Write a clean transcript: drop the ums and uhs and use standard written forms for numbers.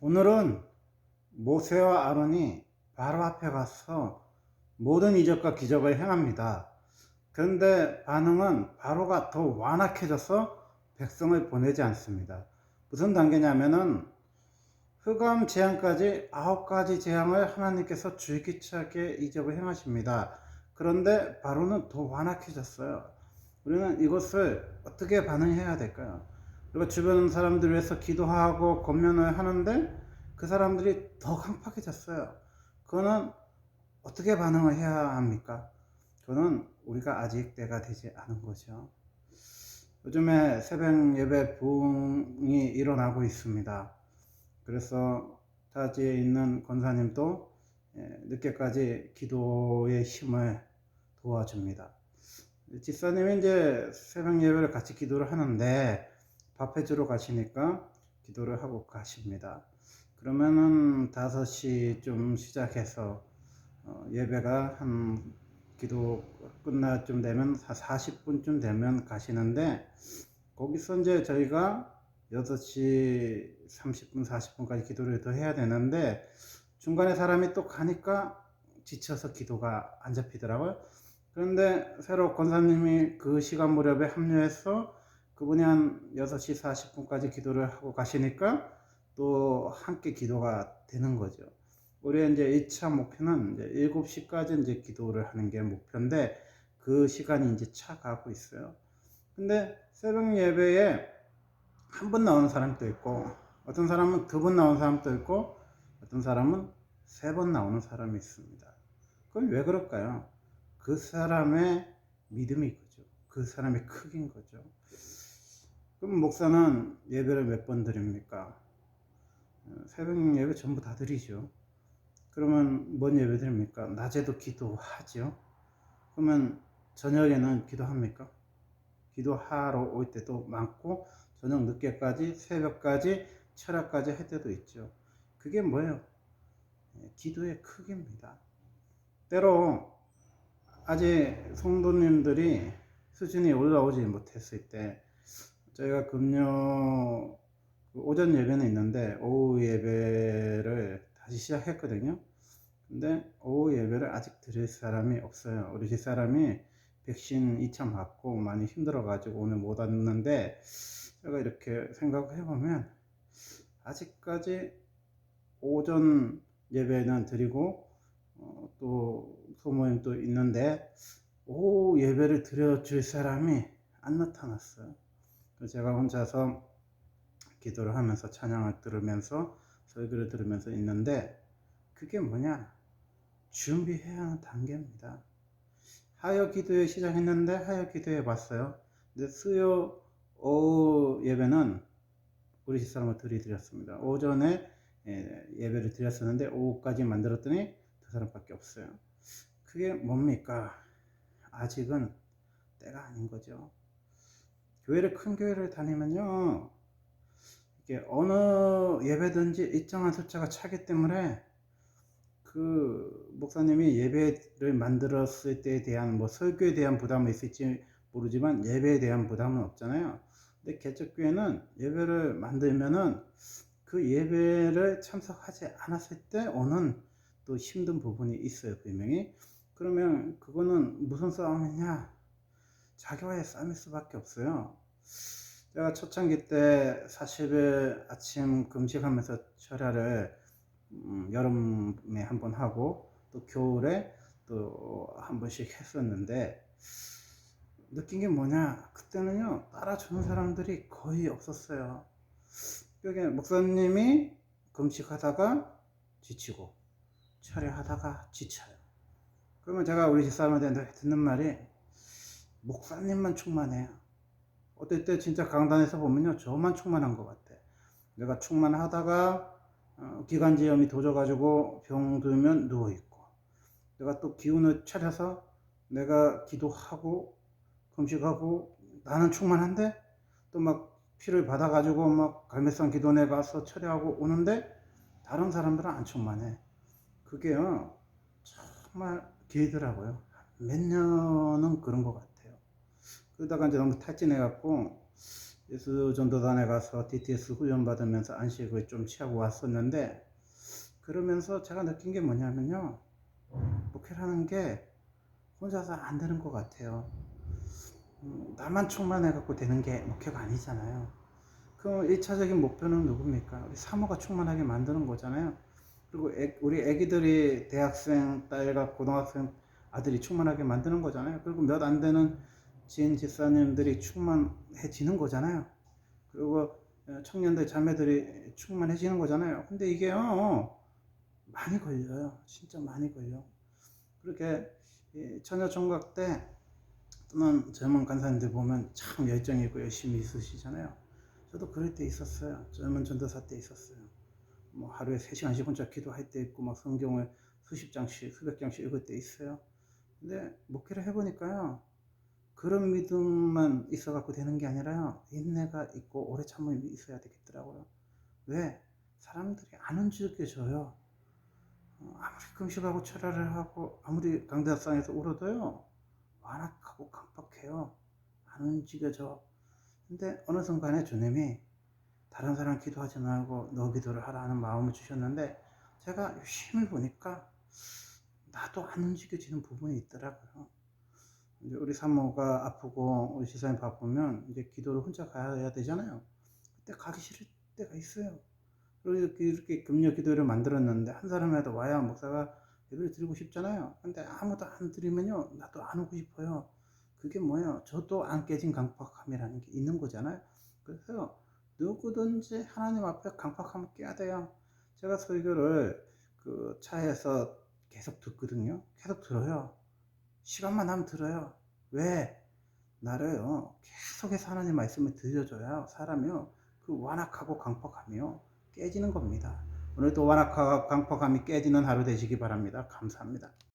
오늘은 모세와 아론이 바로 앞에 가서 모든 이적과 기적을 행합니다. 그런데 반응은 바로가 더 완악해져서 백성을 보내지 않습니다. 무슨 단계냐면은 흑암 재앙까지 9가지 재앙을 하나님께서 줄기차게 이적을 행하십니다. 그런데 바로는 더 완악해졌어요. 우리는 이것을 어떻게 반응해야 될까요? 그리고 주변 사람들 위해서 기도하고 권면을 하는데 그 사람들이 더 강팍해졌어요. 그거는 어떻게 반응을 해야 합니까? 그거는 우리가 아직 때가 되지 않은 거죠. 요즘에 새벽 예배 부흥이 일어나고 있습니다. 그래서 타지에 있는 권사님도 늦게까지 기도의 힘을 도와줍니다. 집사님이 이제 새벽 예배를 같이 기도를 하는데 밥 해주러 가시니까 기도를 하고 가십니다. 그러면은 5시쯤 시작해서 예배가 한 기도 끝날 쯤 되면 40분쯤 되면 가시는데 거기서 이제 저희가 6시 30분 40분까지 기도를 더 해야 되는데 중간에 사람이 또 가니까 지쳐서 기도가 안 잡히더라고요. 그런데 새로 권사님이 그 시간 무렵에 합류해서 그분이 한 6시 40분까지 기도를 하고 가시니까 또 함께 기도가 되는 거죠. 우리의 이제 1차 목표는 이제 7시까지 이제 기도를 하는 게 목표인데 그 시간이 이제 차가고 있어요. 근데 새벽 예배에 한 번 나오는 사람도 있고 어떤 사람은 2번 나오는 사람도 있고 어떤 사람은 3번 나오는 사람이 있습니다. 그건 왜 그럴까요? 그 사람의 믿음이 거죠. 그 사람의 크기인 거죠. 그럼 목사는 예배를 몇 번 드립니까? 새벽 예배 전부 다 드리죠. 그러면 뭔 예배 드립니까? 낮에도 기도하죠. 그러면 저녁에는 기도합니까? 기도하러 올 때도 많고 저녁 늦게까지 새벽까지 철학까지 할 때도 있죠. 그게 뭐예요? 기도의 크기입니다. 때로 아직 성도님들이 수준이 올라오지 못했을 때 저희가 금요 오전 예배는 있는데 오후 예배를 다시 시작했거든요. 근데 오후 예배를 아직 드릴 사람이 없어요. 우리 집사람이 백신 2차 맞고 많이 힘들어가지고 오늘 못 왔는데 제가 이렇게 생각을 해보면 아직까지 오전 예배는 드리고 또 소모임도 있는데 오후 예배를 드려줄 사람이 안 나타났어요. 제가 혼자서 기도를 하면서 찬양을 들으면서 설교를 들으면서 있는데 그게 뭐냐? 준비해야 하는 단계입니다. 하여 기도회 시작했는데 하여 기도회 봤어요. 근데 수요 오후 예배는 우리 집사람을 드렸습니다. 오전에 예배를 드렸었는데 오후까지 만들었더니 2사람밖에 없어요. 그게 뭡니까? 아직은 때가 아닌 거죠. 큰 교회를 다니면요, 이게 어느 예배든지 일정한 숫자가 차기 때문에 그 목사님이 예배를 만들었을 때에 대한 뭐 설교에 대한 부담은 있을지 모르지만 예배에 대한 부담은 없잖아요. 근데 개척교회는 예배를 만들면은 그 예배를 참석하지 않았을 때 오는 또 힘든 부분이 있어요, 분명히. 그러면 그거는 무슨 싸움이냐? 자기와의 싸움일 수밖에 없어요. 제가 초창기 때 40일 아침 금식하면서 철야를 여름에 한 번 하고 또 겨울에 또 한 번씩 했었는데 느낀 게 뭐냐, 그때는요 따라주는 사람들이 거의 없었어요. 여기 목사님이 금식하다가 지치고 철야하다가 지쳐요. 그러면 제가 우리 집사람한테 듣는 말이 목사님만 충만해요. 어떨 때 진짜 강단에서 보면요 저만 충만한 것 같아. 내가 충만하다가 기관지염이 도져가지고 병 들면 누워있고 내가 또 기운을 차려서 내가 기도하고 금식하고 나는 충만한데 또 막 피를 받아가지고 막 갈매산 기도원에 가서 처리하고 오는데 다른 사람들은 안 충만해. 그게요 정말 길더라고요. 몇 년은 그런 것 같아요. 그러다가 이제 너무 탈진해갖고 예수 전도단에 가서 DTS 훈련 받으면서 안식을 좀 취하고 왔었는데, 그러면서 제가 느낀 게 뭐냐면요, 목회라는 게 혼자서 안 되는 것 같아요. 나만 충만해 갖고 되는 게 목회가 아니잖아요. 그 1차적인 목표는 누굽니까? 우리 사모가 충만하게 만드는 거잖아요. 그리고 우리 애기들이 대학생 딸과 고등학생 아들이 충만하게 만드는 거잖아요. 그리고 몇 안 되는 지인 집사님들이 충만해지는 거잖아요. 그리고 청년들 자매들이 충만해지는 거잖아요. 근데 이게요, 많이 걸려요. 진짜 많이 걸려. 그렇게 처녀 총각 때 또는 젊은 간사님들 보면 참 열정이 있고 열심히 있으시잖아요. 저도 그럴 때 있었어요. 젊은 전도사 때 있었어요. 뭐 하루에 3시간씩 혼자 기도할 때 있고 막 성경을 수십 장씩 수백 장씩 읽을 때 있어요. 근데 목회를 해보니까요, 그런 믿음만 있어 갖고 되는 게 아니라요, 인내가 있고 오래 참음이 있어야 되겠더라고요. 왜? 사람들이 안 움직여져요. 아무리 금식하고 철야를 하고 아무리 강대상에서 울어도요, 완악하고 강박해요. 안 움직여져. 근데 어느 순간에 주님이 다른 사람 기도하지 말고 너 기도를 하라 하는 마음을 주셨는데, 제가 유심히 보니까 나도 안 움직여지는 부분이 있더라고요. 이제 우리 사모가 아프고 우리 지사님 바쁘면 이제 기도를 혼자 가야 되잖아요. 그때 가기 싫을 때가 있어요. 그리고 이렇게 금요 기도를 만들었는데 한 사람이라도 와야 목사가 예배를 드리고 싶잖아요. 근데 아무도 안 드리면요, 나도 안 오고 싶어요. 그게 뭐예요? 저도 안 깨진 강박함이라는 게 있는 거잖아요. 그래서 누구든지 하나님 앞에 강박함을 깨야 돼요. 제가 설교를 그 차에서 계속 듣거든요. 계속 들어요. 시간만 나면 들어요. 왜? 나를요, 계속해서 하나님 말씀을 들려줘야 사람이요, 그 완악하고 강박함이요, 깨지는 겁니다. 오늘도 완악하고 강박함이 깨지는 하루 되시기 바랍니다. 감사합니다.